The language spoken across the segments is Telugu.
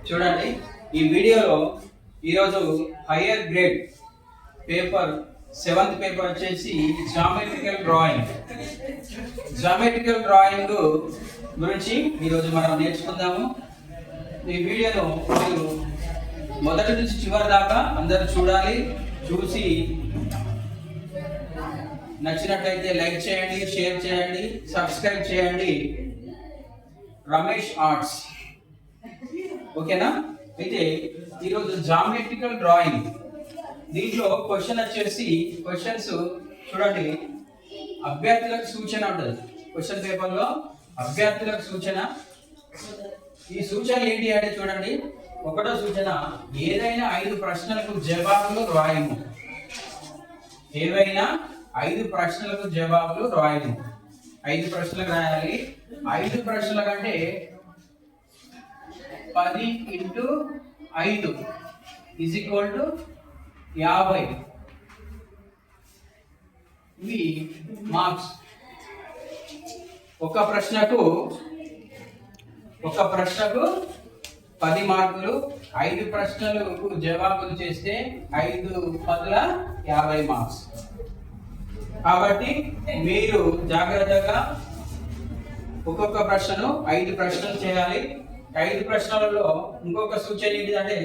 చూడండి ఈ వీడియోలో ఈరోజు higher grade paper 7th paper వచ్చేసి జామెట్రికల్ డ్రాయింగ్ గురించి ఈరోజు మనం నేర్చుకుందాము. ఈ వీడియోను మీరు మొదటి నుంచి చివరి దాకా అందరూ చూడాలి. చూసి నచ్చినట్లయితే లైక్ చేయండి, షేర్ చేయండి, సబ్స్క్రైబ్ చేయండి. రమేష్ ఆర్ట్స్, ఓకేనా? అయితే ఈరోజు జామెట్రికల్ డ్రాయింగ్ దీంట్లో క్వశ్చన్ వచ్చేసి క్వశ్చన్స్ చూడండి. అభ్యర్థులకు సూచన ఉంటుంది క్వశ్చన్ పేపర్లో. అభ్యర్థులకు సూచన, ఈ సూచన ఏంటి అంటే చూడండి, ఒకటో సూచన, ఏదైనా 5 ప్రశ్నలకు జవాబులు రాయము. ఏవైనా 5 ప్రశ్నలకు జవాబులు రాయము. 5 ప్రశ్నలకు రాయాలి. 5 ప్రశ్నల కంటే 10 × 5 = 50. ఇవి మార్క్స్. ఒక ప్రశ్నకు 10 మార్కులు. 5 ప్రశ్నలకు జవాబులు చేస్తే 5 × 50 మార్క్స్. కాబట్టి మీరు జాగ్రత్తగా ఒక్కొక్క ప్రశ్నను 5 ప్రశ్నలు చేయాలి. 5 ప్రశ్నలలో ఇంకొక సూచన ఏంటిదంటే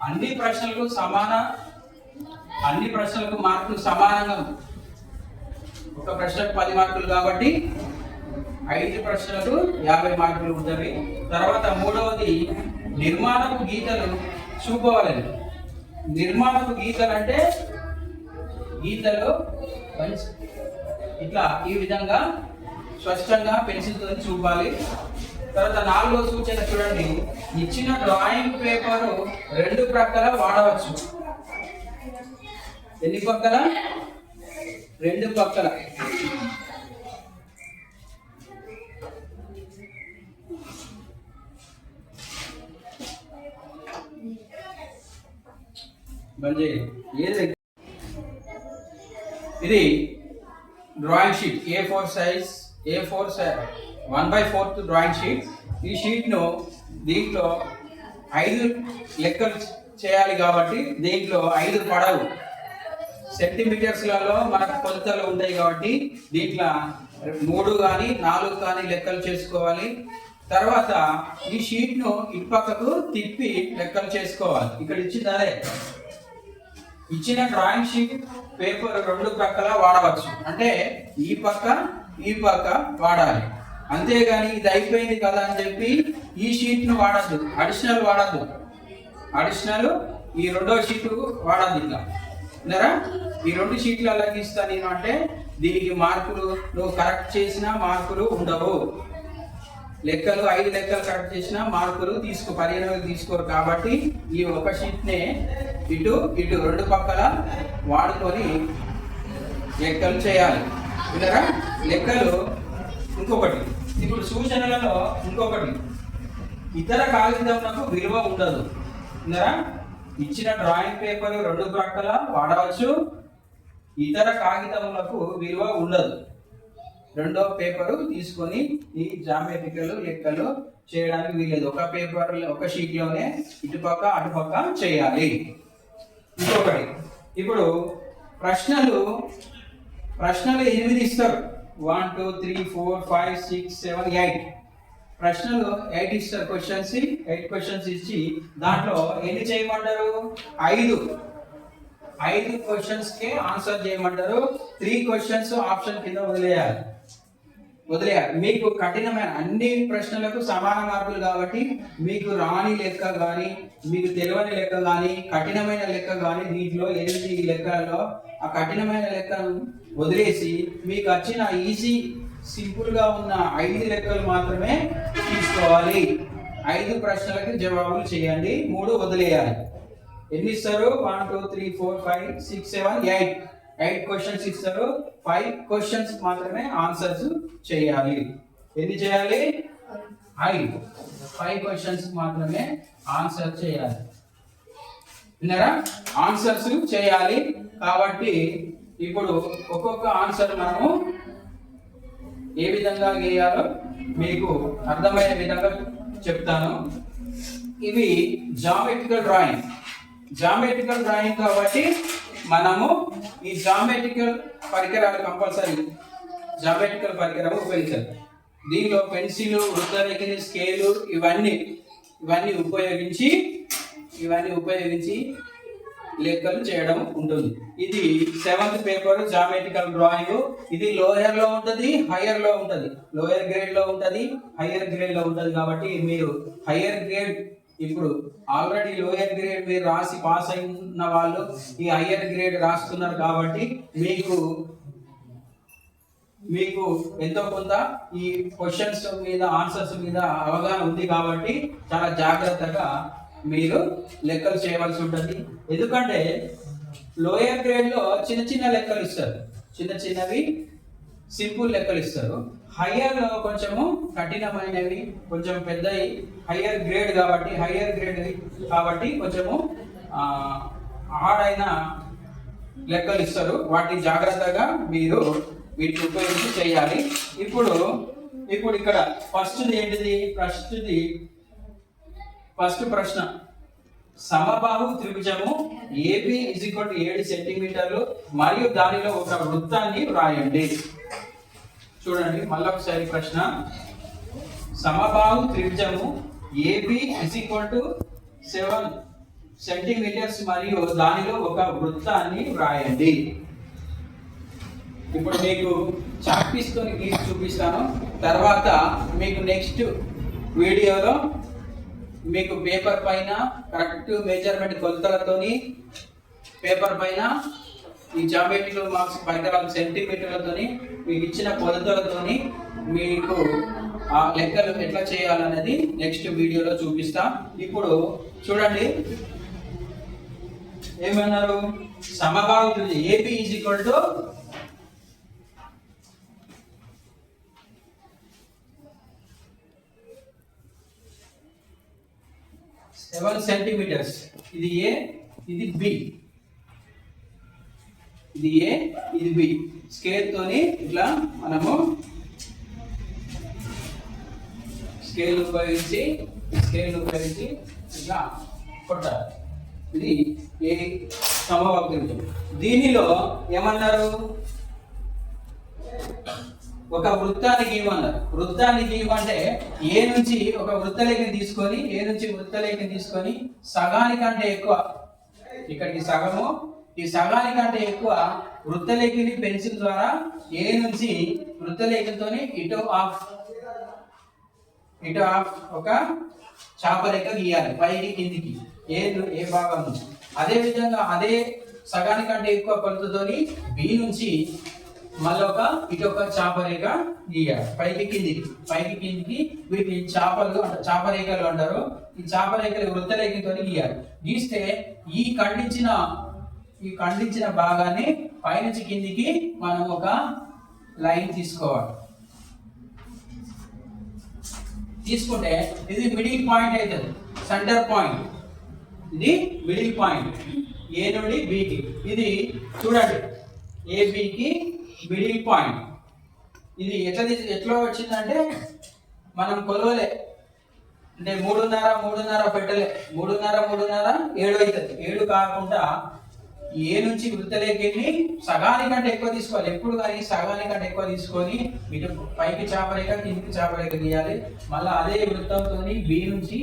అన్ని ప్రశ్నలకు మార్కులు సమానంగా. ఒక ప్రశ్నకు 10 మార్కులు కాబట్టి 5 ప్రశ్నలకు 50 మార్కులు ఉంటుంది. తర్వాత మూడవది, నిర్మాణపు గీతలు చూపవాలని. నిర్మాణపు గీతలు అంటే గీతలు ఇట్లా ఈ విధంగా స్పష్టంగా పెన్సిల్తో చూపాలి. తర్వాత 4వ సూచన చూడండి, ఇచ్చిన డ్రాయింగ్ పేపర్ 2 ప్రక్కల వాడవచ్చు. ఎన్ని పక్కల? 2 పక్కల. ఇది drawing sheet A4 size, A4 1/4 drawing sheet. ఈ షీట్ను దీంట్లో 5 లెక్కలు చేయాలి కాబట్టి దీంట్లో 5 పడవు. సెంటీమీటర్స్లలో మనకు కొలతలు ఉంటాయి కాబట్టి దీంట్లో 3 కానీ 4 కానీ లెక్కలు చేసుకోవాలి. తర్వాత ఈ షీట్ను ఇటుపక్కకు తిప్పి లెక్కలు చేసుకోవాలి. ఇక్కడ ఇచ్చింది అదే. ఇచ్చిన డ్రాయింగ్ షీట్ పేపర్ 2 ప్రక్కల వాడవచ్చు. అంటే ఈ పక్క వాడాలి. అంతేగాని ఇది అయిపోయింది కదా అని చెప్పి ఈ షీట్ను వాడద్దు, అడిషనల్ వాడద్దు. అడిషనల్ ఈ 2వ షీట్ వాడద్దు. ఇట్లా విన్నారా? ఈ 2 షీట్లు అలాగే ఇస్తా నేను అంటే దీనికి మార్కులు నువ్వు కరెక్ట్ చేసినా మార్కులు ఉండవు. లెక్కలు 5 లెక్కలు కరెక్ట్ చేసినా మార్కులు పరిగణలోకి తీసుకోరు. కాబట్టి ఈ ఒక షీట్నే ఇటు 2 పక్కల వాడుకొని లెక్కలు చేయాలి. విన్నారా? లెక్కలు. ఇంకొకటి, ఇప్పుడు సూచనలలో ఇంకొకటి, ఇతర కాగితములకు విలువ ఉండదు. విన్నారా? ఇచ్చిన డ్రాయింగ్ పేపర్ 2 ప్రక్కల వాడవచ్చు. ఇతర కాగితములకు విలువ ఉండదు. 2వ పేపరు తీసుకొని ఈ జామెట్రికల్ లెక్కలు చేయడానికి వీలేదు. ఒక షీట్లోనే ఇటుపక్క అటుపక్క చేయాలి. ఇంకొకటి, ఇప్పుడు ప్రశ్నలు 8 ఇస్తారు. 1 2 3 4 5 6 7 8 ప్రశ్నలు 8 ఇస్తారు. 8 క్వశ్చన్స్ ఇచ్చి దాంట్లో ఎన్ని చేయమంటారు? 5 క్వశ్చన్స్ కి ఆన్సర్ చేయమంటారు. 3 క్వశ్చన్స్ ఆప్షన్ కింద వదిలేయాలి. మీకు కఠినమైన అన్ని ప్రశ్నలకు సమాన మార్కులు కాబట్టి మీకు రాని లెక్క కానీ, మీకు తెలియని లెక్క కానీ, కఠినమైన లెక్క కానీ, దీంట్లో 8 లెక్కలలో ఆ కఠినమైన లెక్కను వదిలేసి మీకు వచ్చిన ఈజీ సింపుల్ గా ఉన్న 5 లెక్కలు మాత్రమే తీసుకోవాలి. 5 ప్రశ్నలకు జవాబులు చేయండి, 3 వదిలేయాలి. ఎన్ని ఇస్తారు? 1 2 3 4 5 6 7 8 క్వశ్చన్స్ ఇస్తారు. 5 క్వశ్చన్స్ మాత్రమే ఆన్సర్స్ చేయాలి. ఎన్ని చేయాలి? 5 క్వశ్చన్స్ మాత్రమే ఆన్సర్ చేయాలి. విన్నారా? ఆన్సర్స్ చేయాలి. కాబట్టి ఇప్పుడు ఒక్కొక్క ఆన్సర్ మనము ఏ విధంగా గీయాలో మీకు అర్థమయ్యే విధంగా చెప్తాను. ఇవి జామెట్రికల్ డ్రాయింగ్ కాబట్టి మనము ఈ జామెట్రికల్ పరికరాలు కంపల్సరీ జామెట్రికల్ పరికరం ఉపయోగించాలి. దీనిలో పెన్సిల్, వృత్తరేఖని, స్కేలు ఇవన్నీ ఉపయోగించి లెక్కలు చేయడం ఉంటుంది. ఇది 7th పేపర్ జామెట్రికల్ డ్రాయింగ్. ఇది లోయర్ లో ఉంటుంది, హయ్యర్ లో ఉంటుంది. లోయర్ గ్రేడ్ లో ఉంటుంది, హయ్యర్ గ్రేడ్ లో ఉంటుంది. కాబట్టి మీరు హయ్యర్ గ్రేడ్ ఇప్పుడు ఆల్రెడీ లోయర్ గ్రేడ్ మీరు రాసి పాస్ అయిన వాళ్ళు ఈ హయ్యర్ గ్రేడ్ రాస్తున్నారు కాబట్టి మీకు ఎంతో కొంత ఈ క్వశ్చన్స్ మీద, ఆన్సర్స్ మీద అవగాహన ఉంది కాబట్టి చాలా జాగ్రత్తగా మీరు లెక్కలు చేయవలసి ఉంటుంది. ఎందుకంటే లోయర్ గ్రేడ్ లో చిన్న లెక్కలు ఇస్తారు, చిన్నవి సింపుల్ లెక్కలు ఇస్తారు. హయ్యర్ లో కొంచెము కఠినమైనవి, కొంచెం పెద్దవి, హయ్యర్ గ్రేడ్ కాబట్టి కొంచెము హార్డ్ అయిన లెక్కలు ఇస్తారు. వాటిని జాగ్రత్తగా మీరు వీటిని ఉపయోగించి చేయాలి. ఇప్పుడు ఇక్కడ ఫస్ట్ది ఏంటిది? ఫస్ట్ ప్రశ్న, సమబాహు త్రిభుజము AB = 7 సెంటీమీటర్లు మరియు దానిలో ఒక వృత్తాన్ని వ్రాయండి. చూడండి మళ్ళొకసారి ప్రశ్న, సమబాహు త్రిభుజము AB = 7 సెంటీమీటర్స్ మరియు దానిలో ఒక వృత్తాన్ని వ్రాయండి. ఇప్పుడు మీకు చాక్ పీస్ తోని గీసి చూపిస్తాను. తర్వాత మీకు నెక్స్ట్ వీడియోలో మీకు పేపర్ పైన కరెక్ట్ మెజర్మెంట్ కొలతలతోని, పేపర్ పైన ఈ జామెట్రికల్ మార్క్స్ పరికరాలు సెంటీమీటర్లతోని, మీకు ఇచ్చిన కొలతలతోని మీకు ఆ లెక్కలు ఎట్లా చేయాలనేది నెక్స్ట్ వీడియోలో చూపిస్తా. ఇప్పుడు చూడండి ఏమన్నారు? సమబాహు త్రిభుజం AB = 7 సెంటీమీటర్స్. ఇది A, ఇది B. స్కేల్ తోని ఇట్లా మనము స్కేల్ ఉపయోగించి ఇట్లా కొట్టాలి. ఇది ఏ సమబాహు త్రిభుజం. దీనిలో ఏమన్నారు? ఒక వృత్తాన్ని గీయమన్నారు. వృత్తాన్ని గీయమంటే ఏ నుంచి ఒక వృత్తలేఖని తీసుకొని సగానికంటే ఎక్కువ, ఇక్కడికి సగము, ఈ సగానికంటే ఎక్కువ వృత్తలేఖని పెన్సిల్ ద్వారా ఏ నుంచి వృత్తలేఖతో ఇటు ఆఫ్ ఒక చాపరేఖ గీయాలి, పైకి కిందికి ఏ భాగం నుంచి. అదే విధంగా అదే సగానికంటే ఎక్కువ కొలతతోని B నుంచి మళ్ళీ ఇటు ఒక చాపరేఖ గీయాలి, పైకి కిందికి. వీటిని చాపరేఖలు అంటారు. ఈ చాపరేఖలు వృత్తరేఖతో గీయాలి. గీస్తే ఈ ఖండించిన భాగాన్ని పైనుంచి కిందికి మనం ఒక లైన్ తీసుకోవాలి. తీసుకుంటే ఇది మిడిల్ పాయింట్ అవుతుంది, సెంటర్ పాయింట్. ఇది మిడిల్ పాయింట్ A నుండి B కి. ఇది చూడండి ABకి మిడిల్ పాయింట్. ఇది ఎట్లా వచ్చిందంటే మనం కొలవలే, అంటే 3.5 పెట్టలే, 3.5 7 అవుతుంది. 7 కాకుండా ఏ నుంచి వృత్తలేఖని సగానికంటే ఎక్కువ తీసుకోవాలి. ఎప్పుడు కానీ సగానికంటే ఎక్కువ తీసుకొని ఇటు పైకి చాపరేఖ, కిందికి చాపరేఖ గీయాలి. మళ్ళీ అదే వృత్తంతో B నుంచి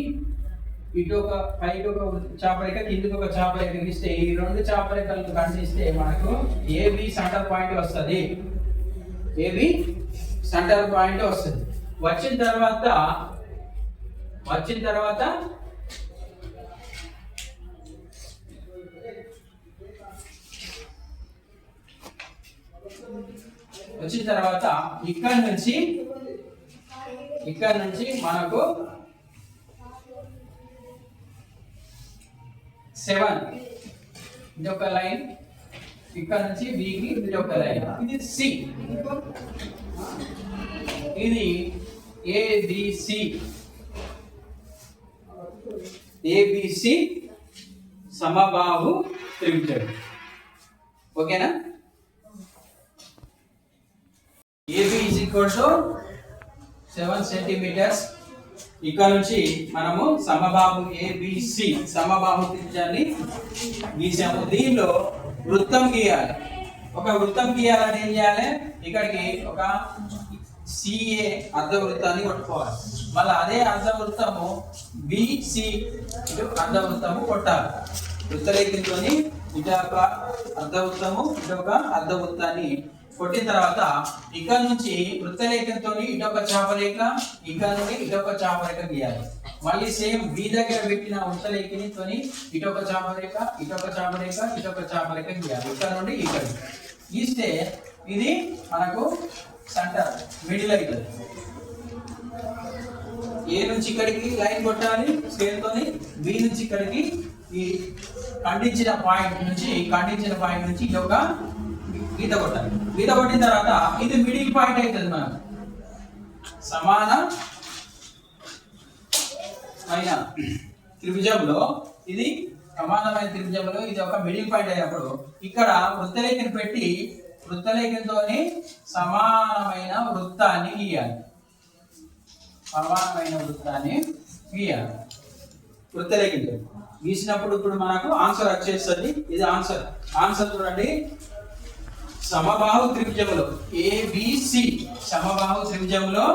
ఇటు ఒక పైకి ఒక చాపరేఖ, కిందికి ఒక చాపరేఖ గీస్తే ఈ రెండు చాపరేఖలను ఖండిస్తే మనకు AB సెంటర్ పాయింట్ వస్తుంది. వచ్చిన తర్వాత ఇక్కడ నుంచి మనకు 7 ఇది ఒక లైన్, ఇక్కడ నుంచి B కి ఇది ఒక లైన్, ఇది C, ఇది ABC సమబాహు త్రిభుజం. ఓకేనా? AB = 7 సెంటీమీటర్స్, ఇక్కడ నుంచి మనము సమబాహు ఏబిసి సమబాహు త్రిభుజాన్ని గీసాము. దీనిలో వృత్తం గీయాలి. ఒక వృత్తం గీయాలంటే ఏం చేయాలి? ఇక్కడికి ఒక సిఏ అర్ధవృత్తాన్ని కొట్టుకోవాలి. మళ్ళీ అదే అర్ధవృత్తము బిసి ఇటు అర్ధవృత్తము కొట్టాలి. వృత్తరేఖతో ఇటు ఒక అర్ధవృత్తము ఇటు ఒక అర్ధవృత్తాన్ని కొట్టిన తర్వాత ఇక్కడ నుంచి వృత్తరేఖతో ఇటొక చాపరేఖ, ఇక్కడ నుండి ఇటొక చాపరేఖ గీయాలి. మళ్ళీ సేమ్ బి దగ్గర పెట్టిన వృత్తరేఖని తోని ఇటొక చాపరేఖ, ఇటొక చాపరేఖ, ఇటొక చాపరేఖ గీయాలి. ఇక్కడ నుండి ఇక్కడ గీస్తే ఇది మనకు సెంటర్ మిడిల్ అవుతుంది. ఏ నుంచి ఇక్కడికి లైన్ కొట్టాలి స్కేల్ తోని, బి నుంచి ఇక్కడికి ఈ ఖండించిన పాయింట్ నుంచి ఇటొక గీత కొట్టాలి. గీత కొట్టిన తర్వాత ఇది మిడిల్ పాయింట్ అవుతుంది. మనం సమానమైన త్రిభుజంలో ఇది ఒక మిడిల్ పాయింట్ అయినప్పుడు ఇక్కడ వృత్తరేఖను పెట్టి వృత్తరేఖతోని సమానమైన వృత్తాన్ని గీయాలి. వృత్తరేఖతో గీసినప్పుడు ఇప్పుడు మనకు ఆన్సర్ వచ్చేస్తుంది. ఇది ఆన్సర్ చూడండి. సమబాహు త్రిభుజంలో ఏబిసి సమబాహు త్రిభుజంలో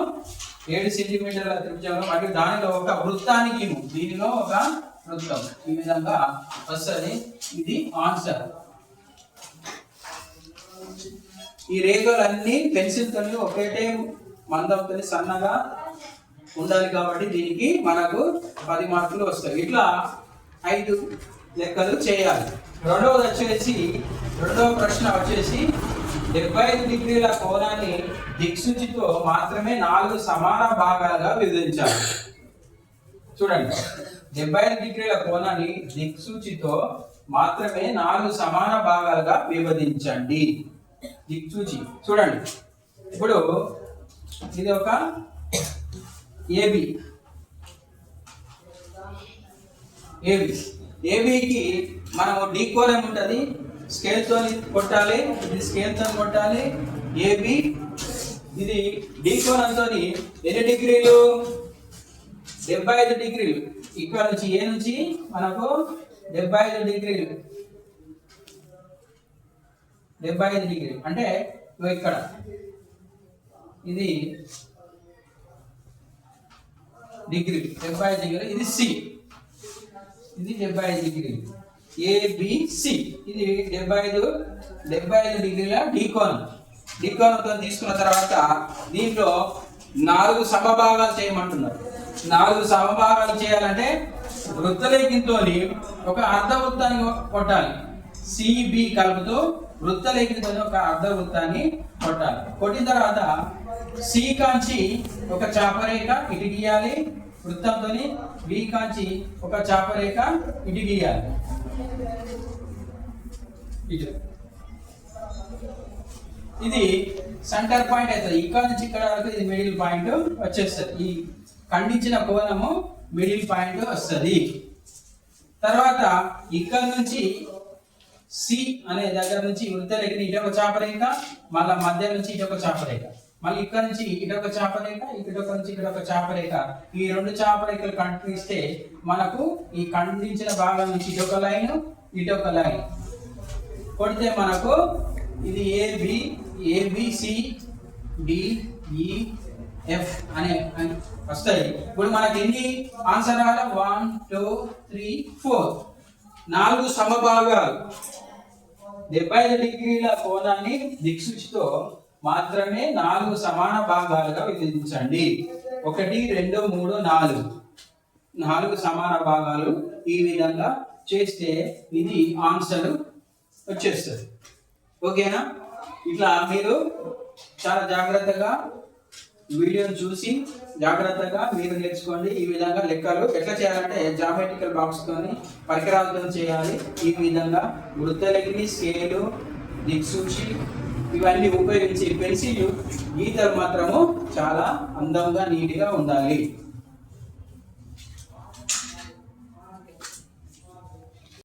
7 సెంటీమీటర్ల త్రిభుజంలో మరియు దానిలో ఒక వృత్తానికి దీనిలో ఒక వృత్తం ఈ విధంగా వస్తుంది. ఇది ఆన్సర్. ఈ రేఖలన్నీ పెన్సిల్ తోని ఒకటే మందంతో సన్నగా ఉండాలి కాబట్టి దీనికి మనకు 10 మార్కులు వస్తాయి. ఇట్లా 5 లెక్కలు చేయాలి. రెండవ ప్రశ్న వచ్చేసి 75 డిగ్రీల కోణాన్ని దిక్సూచితో మాత్రమే 4 సమాన భాగాలుగా విభజించాలి. చూడండి, 75 డిగ్రీల కోణాన్ని దిక్సూచితో మాత్రమే 4 సమాన భాగాలుగా విభజించండి. దిక్సూచి చూడండి. ఇప్పుడు ఇది ఒక ఏబికి మనము డి కోణం ఉంటుంది, స్కేల్ తో కొట్టాలి. ఇది స్కేల్ తో కొట్టాలి. ఏబి ఇది డి కోణంతో ఎన్ని డిగ్రీలు? 75 డిగ్రీలు. ఇక్కడ నుంచి ఏ నుంచి మనకు 75 డిగ్రీలు. 75 డిగ్రీలు అంటే ఇక్కడ ఇది డిగ్రీ 75 డిగ్రీలు. ఇది సి, ఇది 75 డిగ్రీలు. ఏబిసి ఇది 75 డిగ్రీల డికోణంతో తీసుకున్న తర్వాత దీంట్లో 4 సమభాగాలు చేయమంటున్నారు. 4 సమభాగాలు చేయాలంటే వృత్తరేఖతో ఒక అర్ధవృత్తాన్ని కొట్టాలి. సిబి కలుపుతూ వృత్తరేఖతో ఒక అర్ధవృత్తాన్ని కొట్టాలి. కొట్టిన తర్వాత సి కాంచి ఒక చాపరేఖ ఇటు గీయాలి. వృత్తంతో బి కాంచి ఒక చాపరేఖ ఇటు గీయాలి. ఇది సెంటర్ పాయింట్ అవుతుంది. ఇక్కడ నుంచి ఇక్కడ వరకు ఇది మిడిల్ పాయింట్ వచ్చేస్తుంది. ఈ ఖండించిన కోణము మిడిల్ పాయింట్ వస్తుంది. తర్వాత ఇక్కడ నుంచి సి అనే దగ్గర నుంచి వృత్తరేఖని ఇటొక చాపరేఖ, మళ్ళా మధ్య నుంచి ఇటొక చాపరేఖ, మళ్ళీ ఇక్కడ నుంచి ఇటొక చాపరేఖ, ఇటొక నుంచి ఇటొక చాపరేఖ. ఈ 2 చాపరేఖలు ఖండిస్తే మనకు ఈ ఖండించిన భాగం నుంచి ఇటొక లైన్, ఇటొక లైన్ కొడితే మనకు ఇది ఏబిసి డిఈఎఫ్ అనే వస్తాయి. ఇప్పుడు మనకి ఎన్ని ఆన్సర్ రావాలి? 1 2 3 4 4 సమభాగాలు. 75 డిగ్రీల కోణాన్ని దిక్సూచితో మాత్రమే 4 సమాన భాగాలుగా విభజించండి. 1 2 3 4 సమాన భాగాలు. ఈ విధంగా చేస్తే ఇది ఆన్సర్ వచ్చేస్తుంది. ఓకేనా? ఇట్లా మీరు చాలా జాగ్రత్తగా వీడియోని చూసి జాగ్రత్తగా మీరు నేర్చుకోండి. ఈ విధంగా లెక్కలు ఎట్లా చేయాలంటే జామెట్రికల్ బాక్స్ తోని పరికరాలతో చేయాలి. ఈ విధంగా వృత్తరేఖని, స్కేలు, దిక్సూచి ఇవన్నీ ఉపయోగించి పెన్సిల్ గీతలు మాత్రము చాలా అందంగా నీట్గా ఉండాలి.